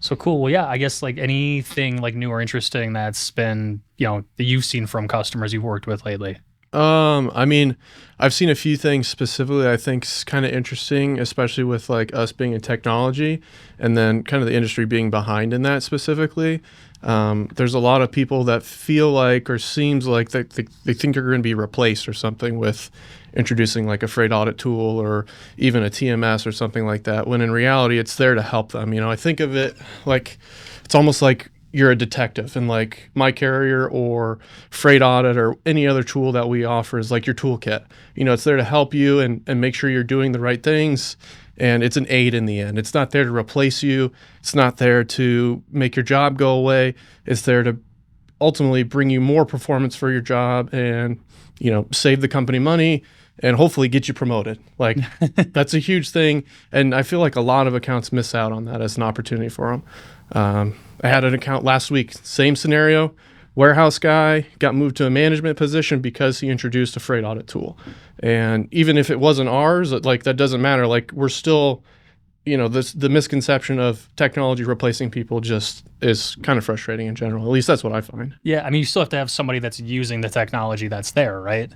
So cool. Well, yeah, I guess like anything like new or interesting that's been, that you've seen from customers you've worked with lately. I mean, I've seen a few things specifically I think is kind of interesting, especially with like us being in technology and then kind of the industry being behind in that specifically. There's a lot of people that feel like or seems like they think they're going to be replaced or something with introducing like a freight audit tool or even a TMS or something like that, when in reality it's there to help them. I think of it like it's almost like you're a detective, and like my carrier or freight audit or any other tool that we offer is like your toolkit. It's there to help you and make sure you're doing the right things, and it's an aid in the end. It's not there to replace you. It's not there to make your job go away. It's there to ultimately bring you more performance for your job and save the company money and hopefully get you promoted. Like that's a huge thing, and I feel like a lot of accounts miss out on that as an opportunity for them. I had an account last week, same scenario. Warehouse guy got moved to a management position because he introduced a freight audit tool. And even if it wasn't ours, like that doesn't matter. Like we're still, the misconception of technology replacing people just is kind of frustrating in general. At least that's what I find. Yeah, I mean, you still have to have somebody that's using the technology that's there, right?